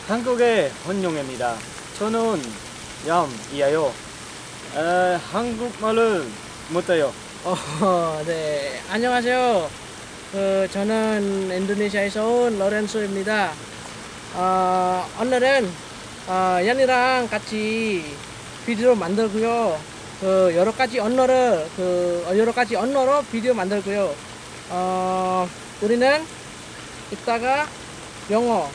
한국의 헌용입니다. 저는 이하요. 한국말을 못해요. 네. 안녕하세요. 저는 인도네시아에서 온 로렌소입니다. 오늘은 연이랑 같이 비디오 만들고요. 여러 가지 언어로 비디오 만들고요. 우리는 이따가 영어,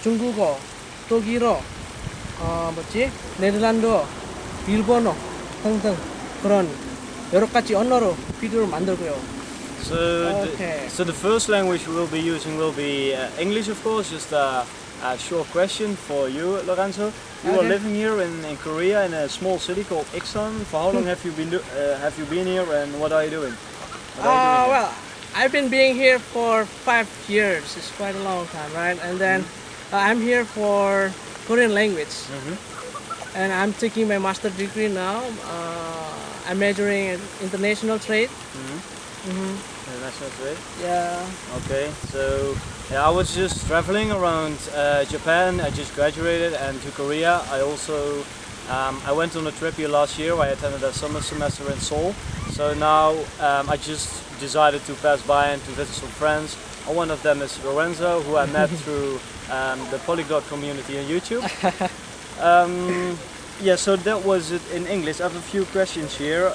중국어, 독일어, 네덜란드어, 일본어 등등 그런 여러 가지 언어로 비디오를 만들고요. So, Okay. so the first language we'll be using will be English, of course. Just a short question for you, Lorenzo. You are Okay. living here in Korea in a small city called Iksan. For how long have you been here, and what are you doing? What are you doing here? Well, I've been being here for 5 years. It's quite a long time, right? And then I'm here for Korean language, and I'm taking my master degree now. I'm majoring in international trade. International trade. Yeah. Okay, so yeah, I was just traveling around Japan. I just graduated, and to Korea. I also I went on a trip here last year. I attended a summer semester in Seoul. So now I just decided to pass by and to visit some friends. One of them is Lorenzo, who I met through the polyglot community on YouTube. Yeah, so that was it in English. I have a few questions here.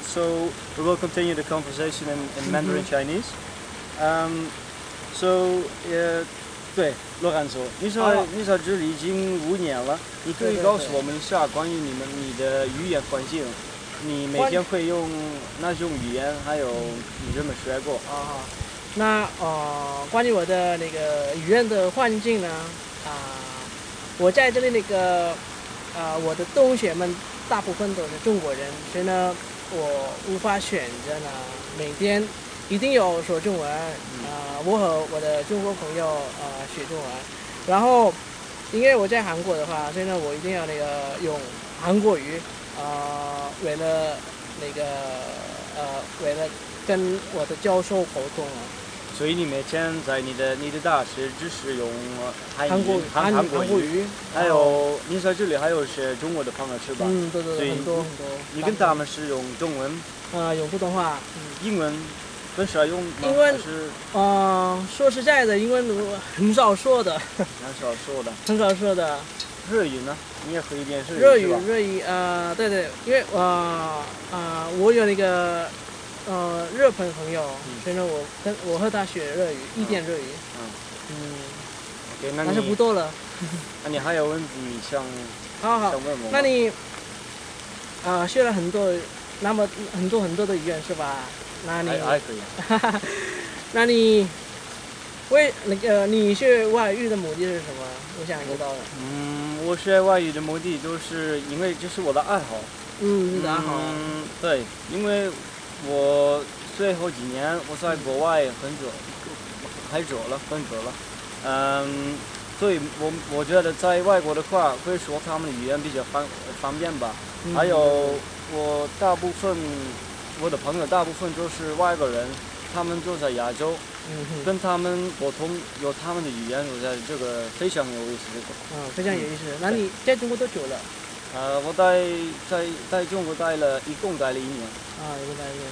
So we will continue the conversation in Mandarin Chinese. So, 对，Lorenzo，你在这里已经5年了，你可以告诉我们一下关于你的语言环境，你每天会用哪种语言，还有你怎么学过？那关于我的那个语言的环境呢，我在这里我的同学们大部分都是中国人，所以呢，我无法选择呢每天一定要说中文。我和我的中国朋友学中文，然后因为我在韩国的话，所以呢，我一定要用韩国语，为了跟我的教授沟通。所以你每天在你的大学只是用韩国语，还有你在这里还有些中国的朋友是吧？对，很多。你跟他们是用中文？用普通话。英文很少用吗？英文说实在的，英文我很少说的。很少说的。日语呢？你也会一点日语是吧？日语对，因为我有日本朋友，所以呢，我和他学日语，一点日语。OK， 但是不多了。那你还有问题想问我吗？那你学了很多的语言是吧？那你还可以。那你你学外语的目的是什么？我想知道的。我学外语的目的就是因为这是我的爱好。你的爱好。对，因为我最后几年我在国外很久了，所以我觉得在外国的话会说他们的语言比较方便吧。还有我的朋友大部分都是外国人，他们都在亚洲，跟他们沟通有他们的语言，我觉得这个非常有意思。非常有意思。那你在中国多久了？我在中国一共待了1年。一共待1年。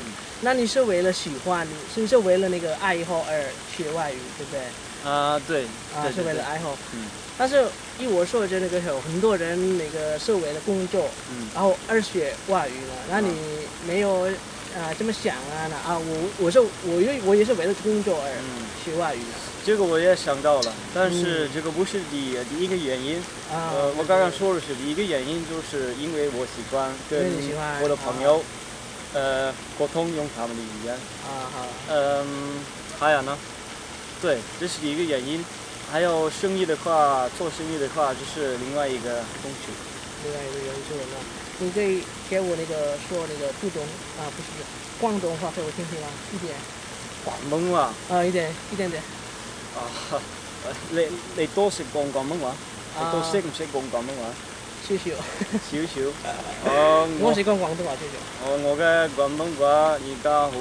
那你是为了喜欢，你是为了爱好而学外语，对不对？对。是为了爱好。但是依我所知，有很多人是为了工作，然后而学外语了。那你没有这么想啊？我也是为了工作而学外语的。这个我也想到了，但是这个不是第一个原因。我刚刚说的是第一个原因，就是因为我喜欢跟我的朋友沟通用他们的语言。还有呢？对，这是第一个原因。还有做生意的话，这是另外一个东西。另外一个元素呢？你可以给我说不是广东话给我听听吗？一点。廣東話。一點。你多識講廣東話？你都識唔識講廣東話？少少。我識講廣東話少少。我嘅廣東話而家好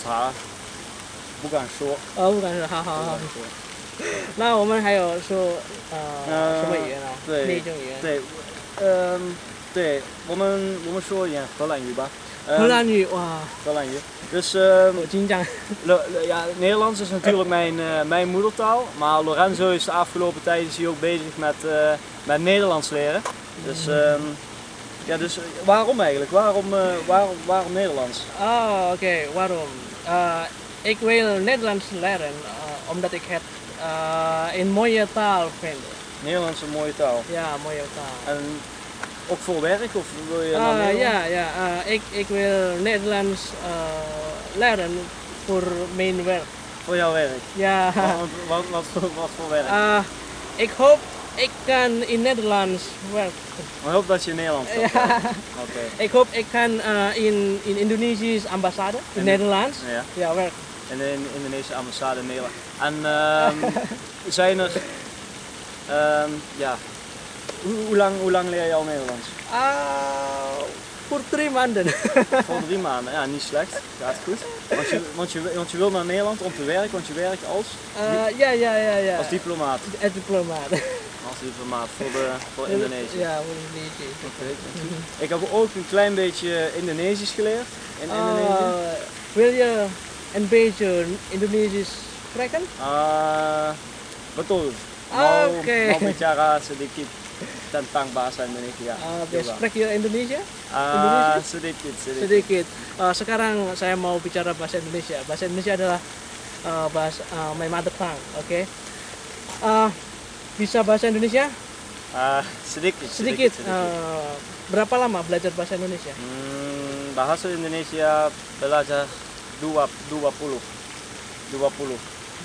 差，不敢說。不敢說，好。那我们还有说什么语言啊？对哪种语言？对，对，我们说一点荷兰语吧。荷兰语，哇， 荷兰语. Dus 我紧张。 ja, Nederlands is natuurlijk mijn moedertaal, maar Lorenzo is de afgelopen tijd is hij ook bezig met Nederlands leren. Dus, ja, dus waarom eigenlijk? Waarom Nederlands? Oh, oké, waarom? Ik wil Nederlands leren omdat ik het een mooie taal vind. Nederlands is een mooie taal. Ja, mooie taal. En ook voor werk of wil je naar Nederland? Ja, ik wil Nederlands leren voor mijn werk. Voor jouw werk? Ja. Wat voor werk? Ik hoop ik kan in Nederlands werken. Ik hoop dat je in Nederland kan. Ja. Oké. Ik hoop ik kan in Indonesische ambassade in Nederlands Ja. werken. En de Indonesische ambassade in Nederland. En zijn er, ja, hoe lang leer je al Nederlands? Voor 3 maanden. Voor 3 maanden, ja, niet slecht, gaat goed. Want je wil naar Nederland om te werken, want je werkt als? Ja. Als diplomaat. Als diplomaat. Als diplomaat voor Indonesië. Ja, voor Indonesië. Oké. Ik heb ook een klein beetje Indonesisch geleerd in Indonesië. Wil je een beetje Indonesisch spreken? Betul. Oke. Mau bicara sedikit tentang bahasa Indonesia. Spreek je Indonesia? Sedikit. Sekarang saya mau bicara bahasa Indonesia. Bahasa Indonesia adalah bahasa my mother tongue, oke? Bisa bahasa Indonesia? Sedikit. Berapa lama belajar bahasa Indonesia? Bahasa Indonesia belajar 20.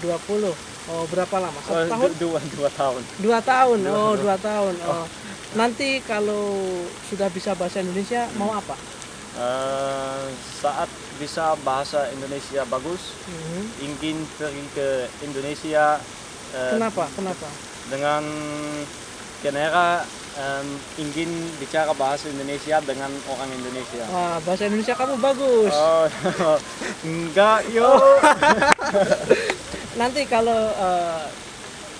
20. Oh, berapa lama? 1 tahun? 2 tahun. 2 tahun. Oh, 2 tahun. Oh. Nanti kalau sudah bisa bahasa Indonesia mau apa? Saat bisa bahasa Indonesia bagus, ingin pergi ke Indonesia. Kenapa? Dengan Kenera ingin bicara bahasa Indonesia dengan orang Indonesia. Wah, bahasa Indonesia kamu bagus. Oh, enggak, yo. Nanti kalau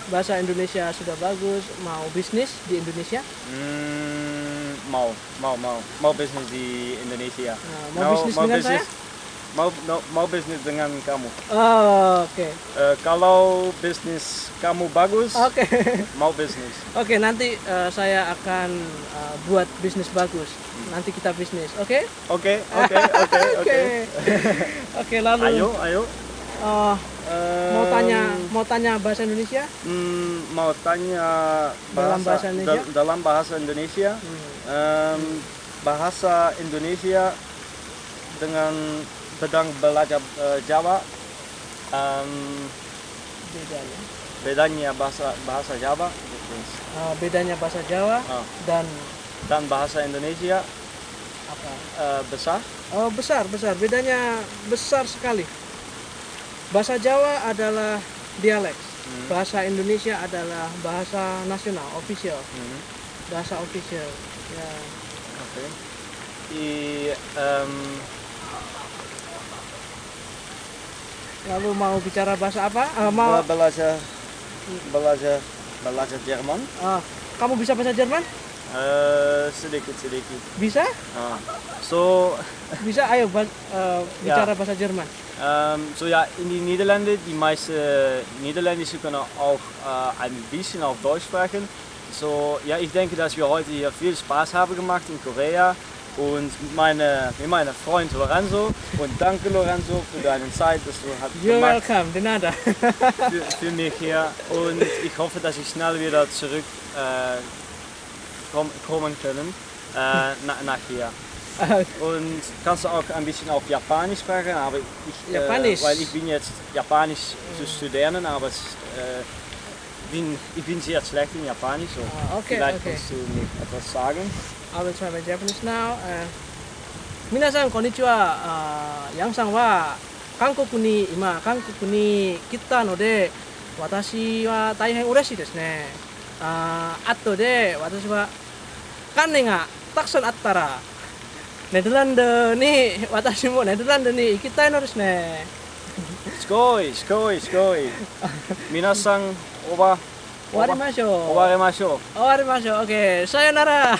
bahasa Indonesia sudah bagus, mau bisnis di Indonesia? Mau bisnis di Indonesia. Mau bisnis dengan saya? Mau bisnis dengan kamu. Oh, oke. Kalau bisnis kamu bagus, mau bisnis. Oke, nanti saya akan buat bisnis bagus. Nanti kita bisnis, oke? Oke. Oke, lalu. Ayo. Mau tanya bahasa Indonesia? Mau tanya dalam bahasa Indonesia. Bahasa Indonesia dengan sedang belajar Jawa. Bedanya bahasa Jawa. Bedanya bahasa Jawa dan bahasa Indonesia apa? Besar. Oh, besar. Bedanya besar sekali. Bahasa Jawa adalah dialek. Bahasa Indonesia adalah bahasa nasional, official. Bahasa official. Ya. Oke. Lalu mau bicara bahasa apa? Mau belajar Jerman. Kamu bisa bahasa Jerman? Sedikit. Bisa? Bisa, ayo bicara bahasa Jerman. Ja, in die Niederlanden, die meiste Niederländische können auch ein bisschen auf Deutsch sprechen. Ja, ich denke, dass wir heute hier viel Spaß haben gemacht in Korea und mit meinem Freund Lorenzo. Und danke Lorenzo für deine Zeit, dass du hast You're gemacht welcome, de nada. für mich hier. Und ich hoffe, dass ich schnell wieder zurück kommen können nach hier. Und kannst du auch ein bisschen auf Japanisch sprechen, aber Japanisch? Weil ich bin jetzt Japanisch zu studieren, aber ich bin sehr schlecht in Japanisch. So vielleicht kannst du mir etwas sagen. I will try my Japanese now. 皆さんこんにちは。ヤンさんは韓国に今来たので、私は大変嬉しいですね。後で私は金がたくさんあったらネダランドに私もネダランドに行きたいのですね。ごいすごいすごい。皆さん終わ終わりましょう。終わりましょう。終わりましょう。OK、さよなら。